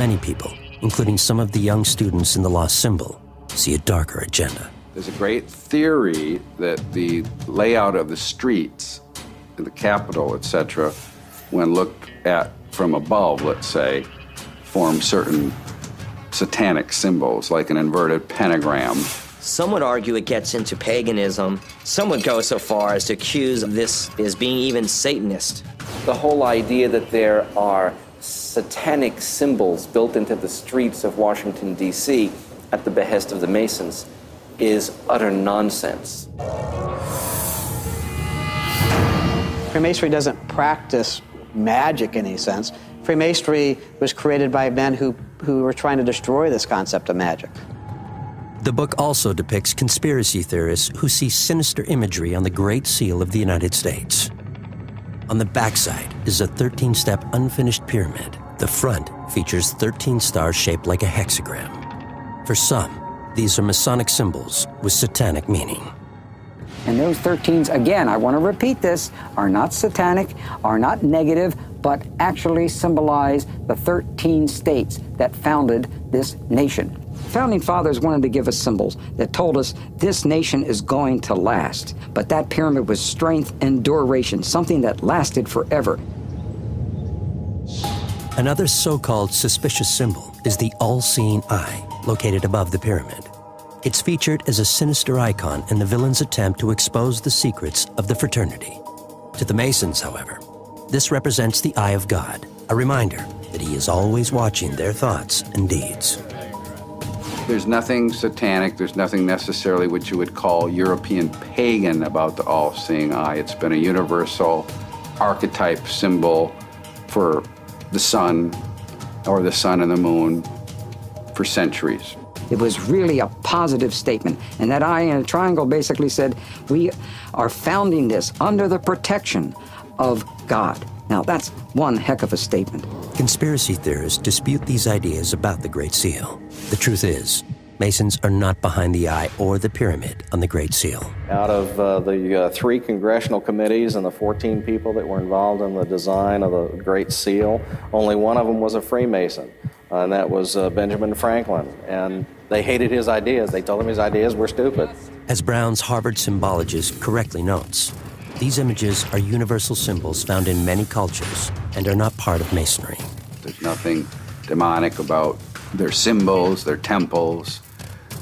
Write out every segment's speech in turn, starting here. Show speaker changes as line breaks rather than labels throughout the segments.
Many people, including some of the young students in the lost symbol, see a darker agenda.
There's a great theory that the layout of the streets in the Capitol, etc., when looked at from above, let's say, form certain satanic symbols, like an inverted pentagram.
Some would argue it gets into paganism. Some would go so far as to accuse this as being even Satanist.
The whole idea that there are satanic symbols built into the streets of Washington, D.C. at the behest of the Masons is utter nonsense.
Freemasonry doesn't practice magic in any sense. Freemasonry was created by men who were trying to destroy this concept of magic.
The book also depicts conspiracy theorists who see sinister imagery on the Great Seal of the United States. On the backside is a 13-step unfinished pyramid. The front features 13 stars shaped like a hexagram. For some, these are Masonic symbols with satanic meaning.
And those 13s, again, I want to repeat this, are not satanic, are not negative, but actually symbolize the 13 states that founded this nation. Founding fathers wanted to give us symbols that told us this nation is going to last. But that pyramid was strength and duration, something that lasted forever.
Another so-called suspicious symbol is the all-seeing eye, located above the pyramid. It's featured as a sinister icon in the villain's attempt to expose the secrets of the fraternity. To the Masons, however, this represents the eye of God, a reminder that he is always watching their thoughts and deeds.
There's nothing satanic, there's nothing necessarily what you would call European pagan about the all-seeing eye. It's been a universal archetype symbol for the sun or the sun and the moon for centuries.
It was really a positive statement, and that eye in a triangle basically said, we are founding this under the protection of God. Now, that's one heck of a statement.
Conspiracy theorists dispute these ideas about the Great Seal. The truth is, Masons are not behind the eye or the pyramid on the Great Seal.
Out of the 3 congressional committees and the 14 people that were involved in the design of the Great Seal, only one of them was a Freemason, and that was Benjamin Franklin. And they hated his ideas. They told him his ideas were stupid.
As Brown's Harvard symbologist correctly notes, these images are universal symbols found in many cultures and are not part of Masonry.
There's nothing demonic about their symbols, their temples,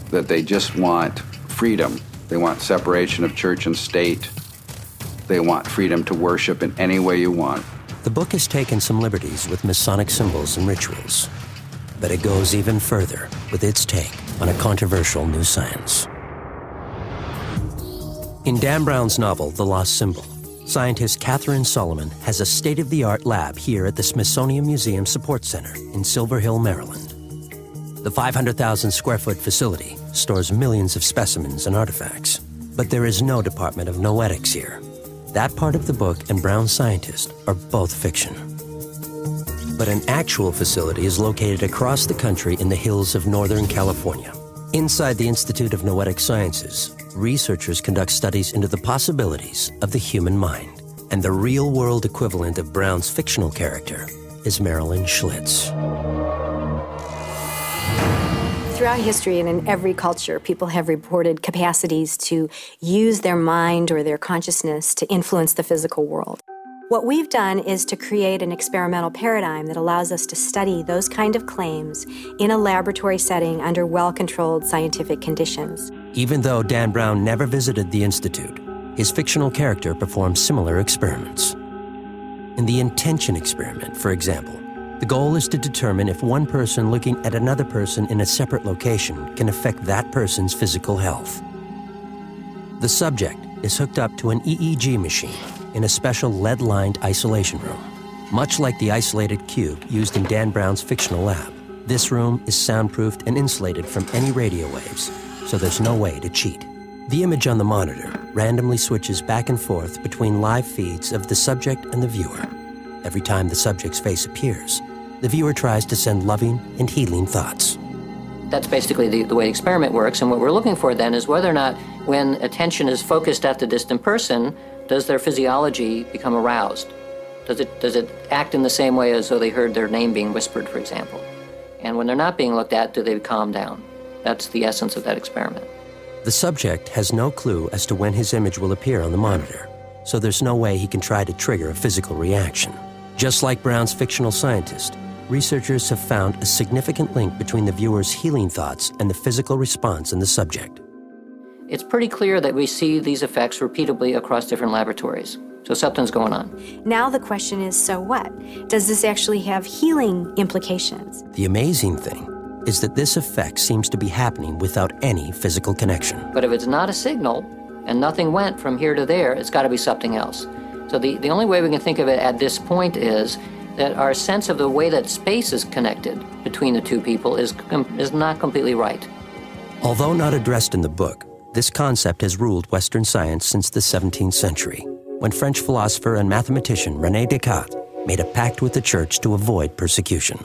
that they just want freedom. They want separation of church and state. They want freedom to worship in any way you want.
The book has taken some liberties with Masonic symbols and rituals, but it goes even further with its take on a controversial new science. In Dan Brown's novel, The Lost Symbol, scientist Catherine Solomon has a state-of-the-art lab here at the Smithsonian Museum Support Center in Silver Hill, Maryland. The 500,000-square-foot facility stores millions of specimens and artifacts, but there is no department of noetics here. That part of the book and Brown's scientists are both fiction. But an actual facility is located across the country in the hills of Northern California. Inside the Institute of Noetic Sciences, researchers conduct studies into the possibilities of the human mind. And the real-world equivalent of Brown's fictional character is Marilyn Schlitz.
Throughout history and in every culture, people have reported capacities to use their mind or their consciousness to influence the physical world. What we've done is to create an experimental paradigm that allows us to study those kind of claims in a laboratory setting under well-controlled scientific conditions.
Even though Dan Brown never visited the Institute, his fictional character performs similar experiments. In the intention experiment, for example, the goal is to determine if one person looking at another person in a separate location can affect that person's physical health. The subject is hooked up to an EEG machine in a special lead-lined isolation room. Much like the isolated cube used in Dan Brown's fictional lab, this room is soundproofed and insulated from any radio waves, so there's no way to cheat. The image on the monitor randomly switches back and forth between live feeds of the subject and the viewer. Every time the subject's face appears, the viewer tries to send loving and healing thoughts.
That's basically the way the experiment works, and what we're looking for then is whether or not when attention is focused at the distant person, does their physiology become aroused? Does it act in the same way as though they heard their name being whispered, for example? And when they're not being looked at, do they calm down? That's the essence of that experiment.
The subject has no clue as to when his image will appear on the monitor, so there's no way he can try to trigger a physical reaction. Just like Brown's fictional scientist, researchers have found a significant link between the viewer's healing thoughts and the physical response in the subject.
It's pretty clear that we see these effects repeatedly across different laboratories. So something's going on.
Now the question is, so what? Does this actually have healing implications?
The amazing thing is that this effect seems to be happening without any physical connection.
But if it's not a signal and nothing went from here to there, it's got to be something else. So the only way we can think of it at this point is that our sense of the way that space is connected between the two people is not completely right.
Although not addressed in the book, this concept has ruled Western science since the 17th century, when French philosopher and mathematician René Descartes made a pact with the church to avoid persecution.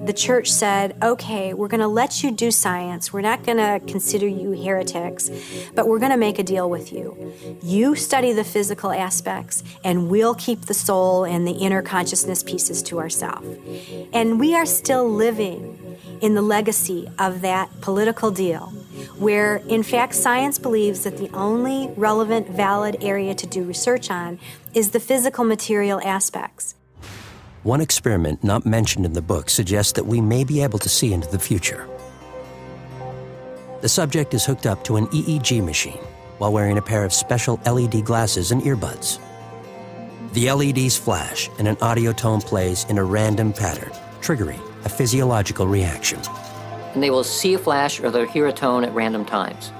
The church said, okay, we're going to let you do science. We're not going to consider you heretics, but we're going to make a deal with you. You study the physical aspects, and we'll keep the soul and the inner consciousness pieces to ourselves. And we are still living in the legacy of that political deal, where, in fact, science believes that the only relevant, valid area to do research on is the physical material aspects.
One experiment not mentioned in the book suggests that we may be able to see into the future. The subject is hooked up to an EEG machine while wearing a pair of special LED glasses and earbuds. The LEDs flash and an audio tone plays in a random pattern, triggering a physiological reaction.
And they will see a flash or they'll hear a tone at random times.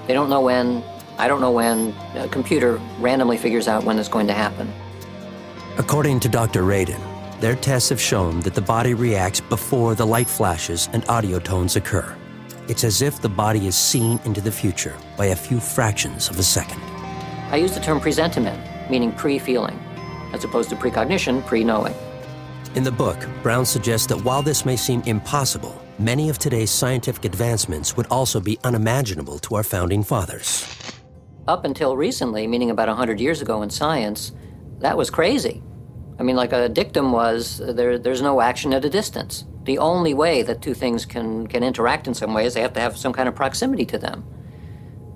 They don't know when, I don't know when, a computer randomly figures out when it's going to happen.
According to Dr. Radin, their tests have shown that the body reacts before the light flashes and audio tones occur. It's as if the body is seen into the future by a few fractions of a second.
I use the term presentiment, meaning pre-feeling, as opposed to precognition, pre-knowing.
In the book, Brown suggests that while this may seem impossible, many of today's scientific advancements would also be unimaginable to our founding fathers.
Up until recently, meaning about 100 years ago in science, that was crazy. I mean, like a dictum was, there's no action at a distance. The only way that two things can interact in some way is they have to have some kind of proximity to them.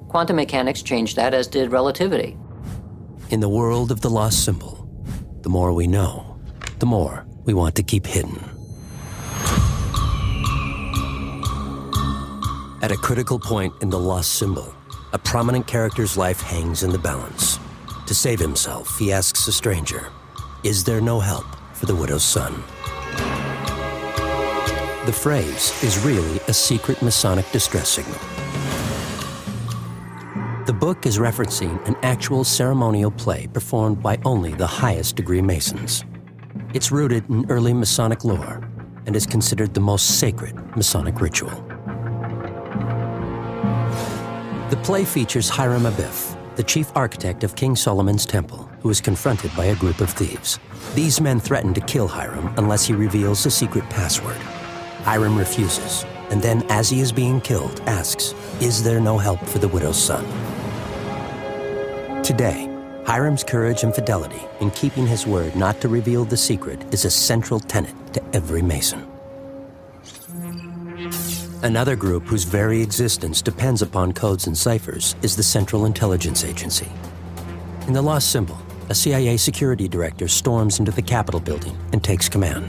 Quantum mechanics changed that, as did relativity.
In the world of the lost symbol, the more we know, the more we want to keep hidden. At a critical point in the lost symbol, a prominent character's life hangs in the balance. To save himself, he asks a stranger, "Is there no help for the widow's son?" The phrase is really a secret Masonic distress signal. The book is referencing an actual ceremonial play performed by only the highest degree Masons. It's rooted in early Masonic lore and is considered the most sacred Masonic ritual. The play features Hiram Abiff, the chief architect of King Solomon's temple, who is confronted by a group of thieves. These men threaten to kill Hiram unless he reveals a secret password. Hiram refuses, and then as he is being killed, asks, "Is there no help for the widow's son?" Today, Hiram's courage and fidelity in keeping his word not to reveal the secret is a central tenet to every Mason. Another group whose very existence depends upon codes and ciphers is the Central Intelligence Agency. In The Lost Symbol, a CIA security director storms into the Capitol building and takes command.